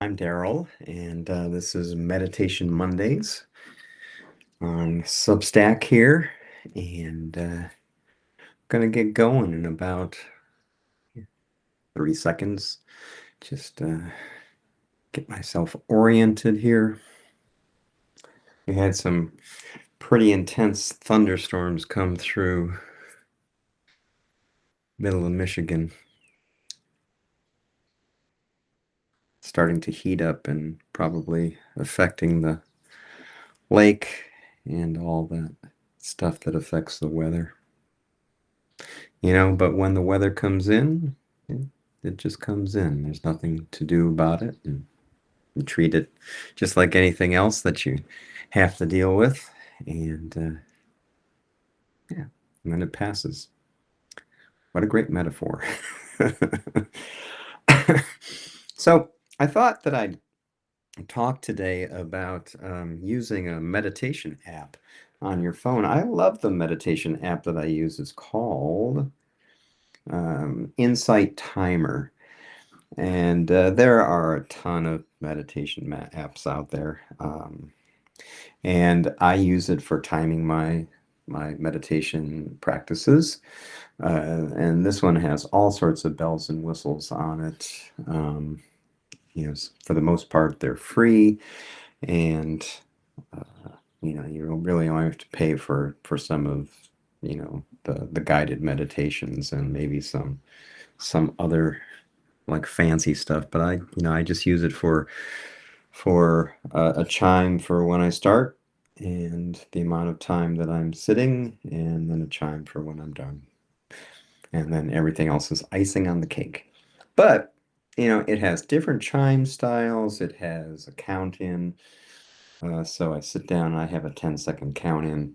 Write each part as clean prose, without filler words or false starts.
I'm Daryl, and this is Meditation Mondays on Substack here, and gonna get going in about 30 seconds. Just get myself oriented here. We had some pretty intense thunderstorms come through middle of Michigan, starting to heat up and probably affecting the lake and all that stuff that affects the weather. But when the weather comes in, it just comes in. There's nothing to do about it. And you treat it just like anything else that you have to deal with. And yeah, and then it passes. What a great metaphor. So I thought that I'd talk today about using a meditation app on your phone. I love the meditation app that I use. It's called Insight Timer. And there are a ton of meditation apps out there. And I use it for timing my meditation practices. And this one has all sorts of bells and whistles on it. For the most part, they're free, and you really only have to pay for some of the guided meditations and maybe some other like fancy stuff, but I just use it for a chime for when I start and the amount of time that I'm sitting, and then a chime for when I'm done. And then everything else is icing on the cake. But, it has different chime styles. It has a count in. So I sit down and I have a 10-second count in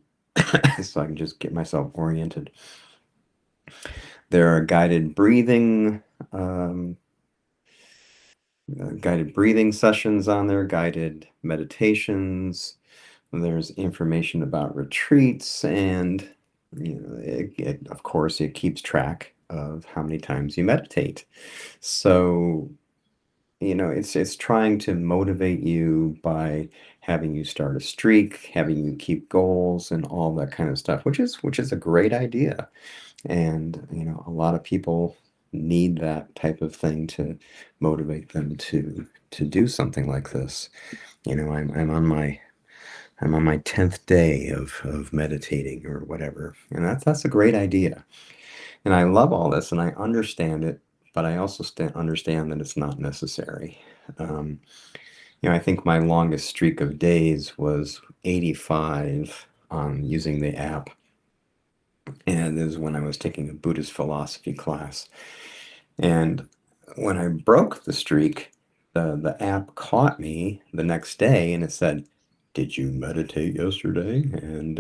so I can just get myself oriented. There are um, guided breathing sessions on there, guided meditations. There's information about retreats, and of course, it keeps track of how many times you meditate. So, it's trying to motivate you by having you start a streak, having you keep goals, and all that kind of stuff, which is a great idea. And, a lot of people need that type of thing to motivate them to do something like this. I'm on my 10th day of meditating or whatever, and that's a great idea. And I love all this and I understand it, but I also understand that it's not necessary. Um, I think my longest streak of days was 85 on using the app. And this is when I was taking a Buddhist philosophy class. And when I broke the streak, the app caught me the next day and it said, "Did you meditate yesterday?" And,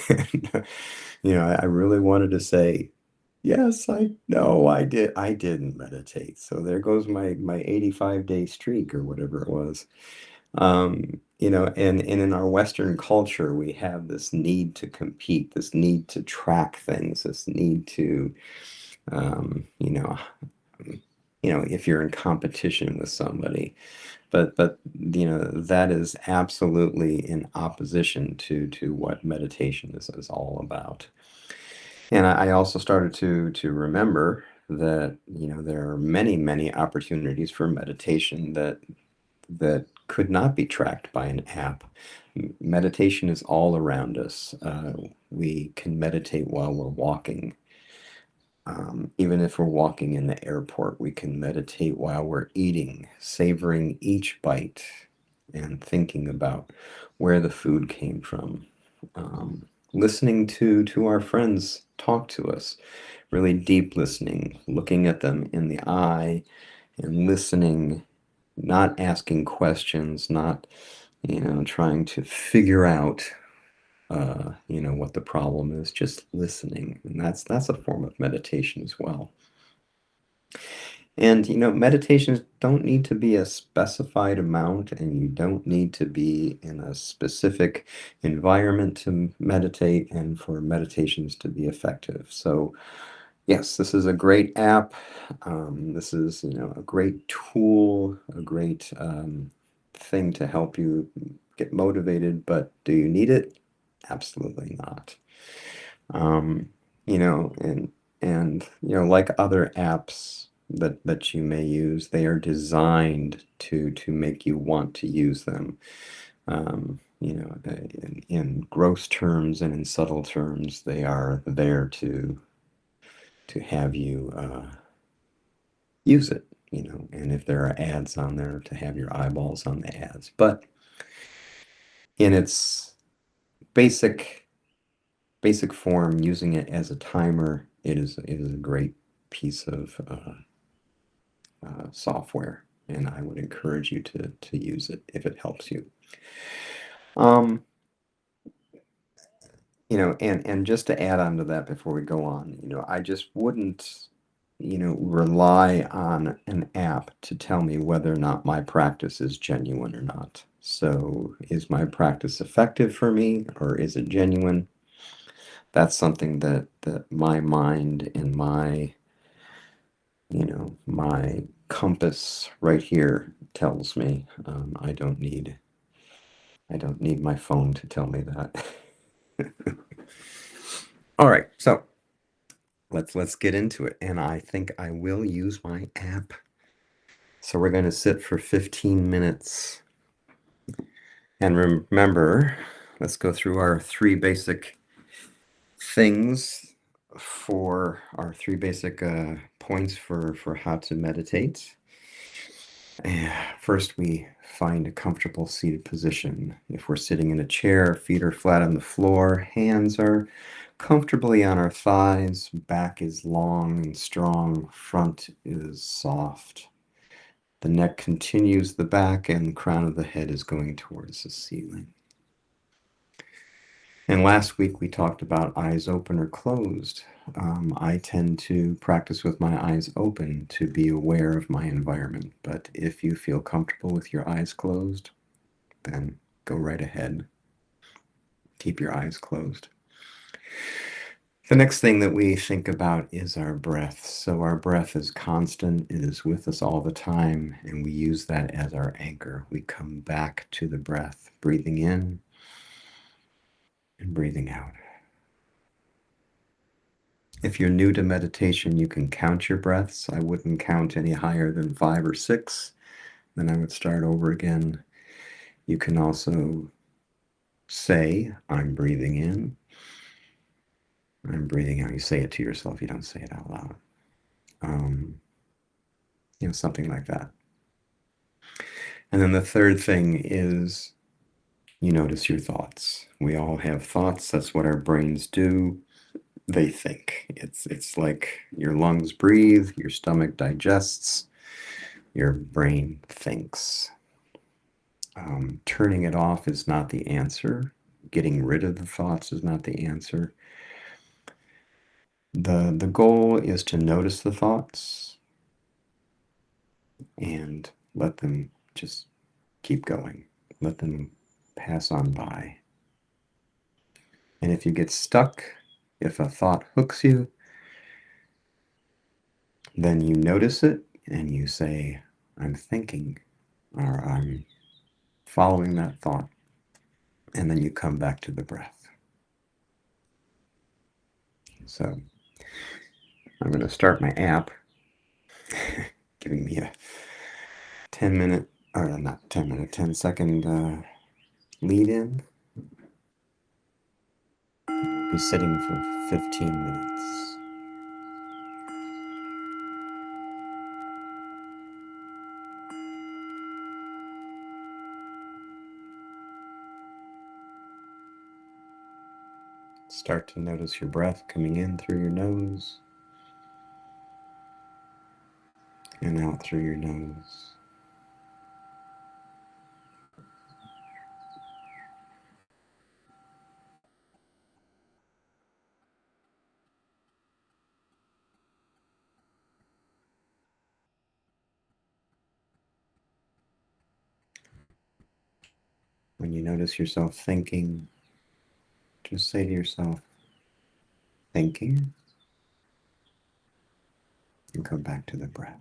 and I really wanted to say, "Yes, I no, I did. I didn't meditate." So there goes my 85-day streak or whatever it was. And in our Western culture, we have this need to compete, this need to track things, this need to, um, you know, if you're in competition with somebody. But that is absolutely in opposition to what meditation is all about. And I also started to remember that there are many many opportunities for meditation that could not be tracked by an app. Meditation is all around us. We can meditate while we're walking. Even if we're walking in the airport, we can meditate while we're eating, savoring each bite and thinking about where the food came from. Listening to our friends talk to us, really deep listening, looking at them in the eye and listening, not asking questions, not trying to figure out what the problem is, just listening. And that's a form of meditation as well. And meditations don't need to be a specified amount, and you don't need to be in a specific environment to meditate and for meditations to be effective. So Yes, this is a great app. This is, a great tool, a great thing to help you get motivated, but do you need it? Absolutely not. Um, you know, and like other apps that you may use, they are designed to make you want to use them. In gross terms and in subtle terms, they are there to have you use it, and if there are ads on there, to have your eyeballs on the ads. But in its basic basic form, using it as a timer, it is a great piece of software, and I would encourage you to use it if it helps you. Um, and just to add on to that before we go on, I just wouldn't, rely on an app to tell me whether or not my practice is genuine or not. So, is my practice effective for me, or is it genuine? That's something that my mind and my compass right here tells me. I don't need my phone to tell me that. All right, so let's get into it, and I think I will use my app. So we're going to sit for 15 minutes. And remember, let's go through our three basic things for our three basic points for how to meditate. First, we find a comfortable seated position. If we're sitting in a chair, feet are flat on the floor, hands are comfortably on our thighs, back is long and strong, front is soft. The neck continues the back, and the crown of the head is going towards the ceiling. And last week we talked about eyes open or closed. I tend to practice with my eyes open to be aware of my environment. But if you feel comfortable with your eyes closed, then go right ahead. Keep your eyes closed. The next thing that we think about is our breath. So our breath is constant, it is with us all the time, and we use that as our anchor. We come back to the breath, breathing in and breathing out. If you're new to meditation, you can count your breaths. I wouldn't count any higher than 5 or 6. Then I would start over again. You can also say, I'm breathing in. I'm breathing out. You say it to yourself. You don't say it out loud. Something like that. And then the third thing is you notice your thoughts. We all have thoughts. That's what our brains do. They think. It's like your lungs breathe, your stomach digests, your brain thinks. Turning it off is not the answer. Getting rid of the thoughts is not the answer. The goal is to notice the thoughts and let them just keep going. Let them pass on by. And if you get stuck, if a thought hooks you, then you notice it and you say, I'm thinking, or I'm following that thought. And then you come back to the breath. So I'm going to start my app, giving me a 10-minute, or not 10-minute, 10-second lead in. Be sitting for 15 minutes. Start to notice your breath coming in through your nose and out through your nose. When you notice yourself thinking, just say to yourself, thinking. and come back to the breath.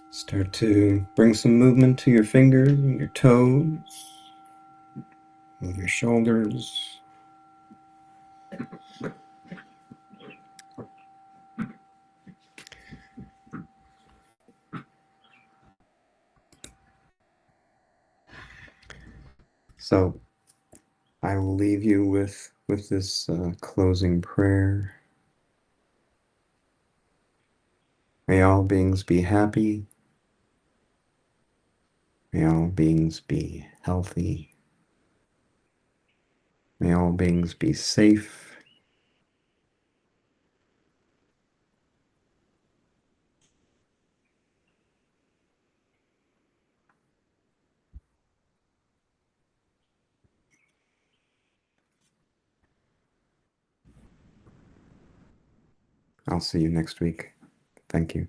Start to bring some movement to your fingers and your toes, move your shoulders. So I will leave you with this closing prayer. May all beings be happy. May all beings be healthy. May all beings be safe. I'll see you next week. Thank you.